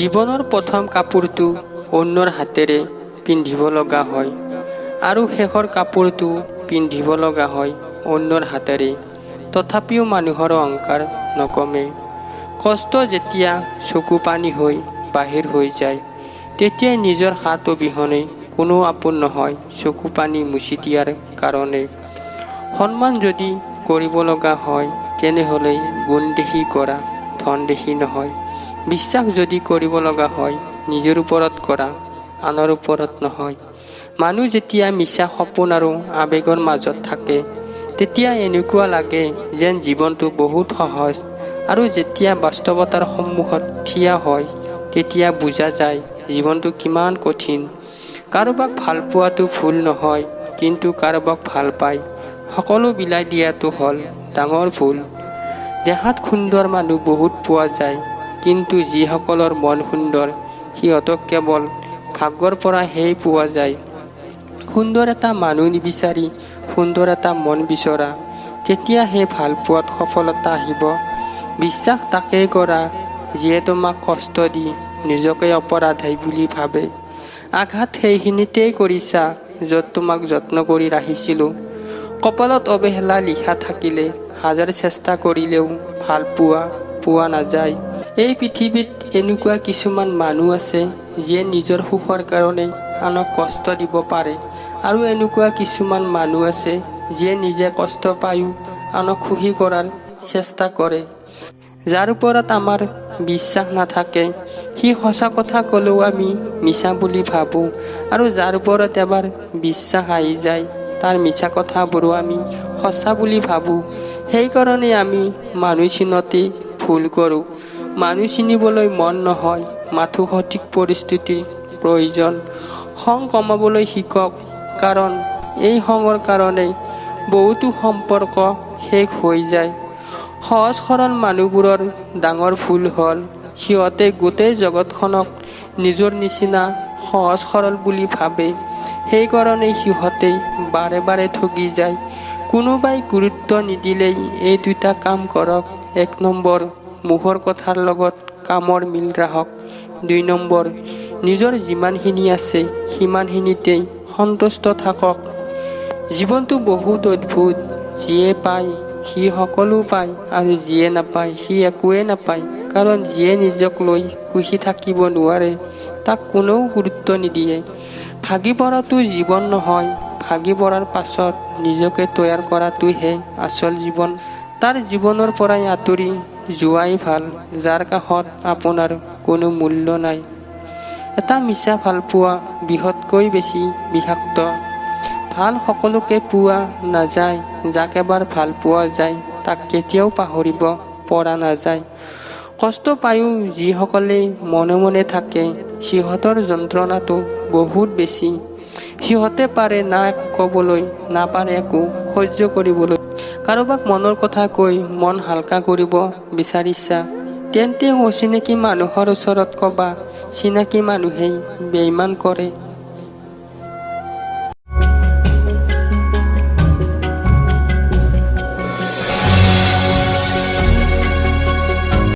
জীৱনৰ প্ৰথম কাপোৰটো অন্যৰ হাতেৰে পিন্ধিব লগা হয় আৰু শেষৰ কাপোৰটো পিন্ধিব লগা হয় অন্যৰ হাতেৰে। তথাপিও মানুহৰ অহংকাৰ নকমে। কষ্ট যেতিয়া চকু পানী হৈ বাহিৰ হৈ যায়, তেতিয়াই নিজৰ হাত অবিহনে কোনো আপোন নহয় চকু পানী মুচি দিয়াৰ কাৰণে। সন্মান যদি কৰিব লগা হয়, তেনেহ'লে গুণ দেখি কৰা, ধন দেখি নহয়। বিশ্বাস যদি কৰিব লগা হয়, নিজৰ ওপৰত কৰা, আনৰ ওপৰত নহয়। মানুহ যেতিয়া মিছা সপোন আৰু আৱেগৰ মাজত থাকে, তেতিয়া এনেকুৱা লাগে যেন জীৱনটো বহুত সহজ, আৰু যেতিয়া বাস্তৱতাৰ সন্মুখত থিয় হয়, তেতিয়া বুজা যায় জীৱনটো কিমান কঠিন। কাৰোবাক ভাল পোৱাটো ভুল নহয়, কিন্তু কাৰোবাক ভাল পাই সকলো বিলাই দিয়াটো হ'ল ডাঙৰ ভুল। দেখাত সুন্দৰ মানুহ বহুত পোৱা যায়, কিন্তু যিসকলৰ মন সুন্দৰ, সিহঁতক কেৱল ভাগ্যৰ পৰাহে পোৱা যায়। সুন্দৰ এটা মানুহ নিবিচাৰি সুন্দৰ এটা মন বিচৰা, তেতিয়াহে ভাল পোৱাত সফলতা আহিব। বিশ্বাস তাকেই কৰা যিয়ে তোমাক কষ্ট দি নিজকে অপৰাধী বুলি ভাবে। আঘাত সেইখিনিতেই কৰিছা য'ত তোমাক যত্ন কৰি ৰাখিছিলোঁ। কপালত অৱহেলা লিখা থাকিলে হাজাৰ চেষ্টা কৰিলেও ভাল পোৱা নাযায়। এই পৃথিৱীত এনেকুৱা কিছুমান মানুহ আছে যিয়ে নিজৰ সুখৰ কাৰণে আনক কষ্ট দিব পাৰে, আৰু এনেকুৱা কিছুমান মানুহ আছে যিয়ে নিজে কষ্ট পায়ো আনক সুখী কৰাৰ চেষ্টা কৰে। যাৰ ওপৰত আমাৰ বিশ্বাস নাথাকে, সি সঁচা কথা ক'লেও আমি মিছা বুলি ভাবোঁ, আৰু যাৰ ওপৰত এবাৰ বিশ্বাস আহি যায়, তাৰ মিছা কথাবোৰো আমি সঁচা বুলি ভাবোঁ। সেইকাৰণে আমি মানুহ চিনতেই ভুল কৰোঁ। মানুহ চিনিবলৈ মন নহয়, মাথো সঠিক পৰিস্থিতিৰ প্ৰয়োজন। খং কমাবলৈ শিকক, কাৰণ এই খঙৰ কাৰণেই বহুতো সম্পৰ্ক শেষ হৈ যায়। সহজ সৰল মানুহবোৰৰ ডাঙৰ ভুল হ'ল সিহঁতে গোটেই জগতখনক নিজৰ নিচিনা সহজ সৰল বুলি ভাবে। সেইকাৰণে সিহঁতে বাৰে বাৰে ঠগি যায়। কোনোবাই গুৰুত্ব নিদিলেই এই দুটা কাম কৰক। 1 নম্বৰ, মুখৰ কথাৰ লগত কামৰ মিল ৰাখক। 2 নম্বৰ, নিজৰ যিমানখিনি আছে সিমানখিনিতেই সন্তুষ্ট থাকক। জীৱনটো বহুত অদ্ভুত। যিয়ে পায় সি সকলো পায়, আৰু যিয়ে নাপায় সি একোৱেই নাপায়। কাৰণ যিয়ে নিজক লৈ সুখী থাকিব নোৱাৰে, তাক কোনেও গুৰুত্ব নিদিয়ে। ভাগি পৰাটো জীৱন নহয়, ভাগি পৰাৰ পাছত নিজকে তৈয়াৰ কৰাটোহে আচল জীৱন। তাৰ জীৱনৰ পৰাই আঁতৰি যোৱাই ভাল, যাৰ কাষত আপোনাৰ কোনো মূল্য নাই। এটা মিছা ভালপোৱা বিষতকৈ বেছি বিষাক্ত। ভাল সকলোকে পোৱা নাযায়, যাক এবাৰ ভাল পোৱা যায় তাক কেতিয়াও পাহৰিব পৰা নাযায়। কষ্ট পায়ো যিসকলে মনে মনে থাকে, সিহঁতৰ যন্ত্ৰণাটো বহুত বেছি। সিহঁতে পাৰে না একো ক'বলৈ, না পাৰে একো সহ্য কৰিবলৈ। কাৰোবাক মনৰ কথা কৈ মন হালকা কৰিব বিচাৰিছা, তেন্তে অচিনাকি মানুহৰ ওচৰত ক'বা চিনাকি মানুহেই বেইমান কৰে।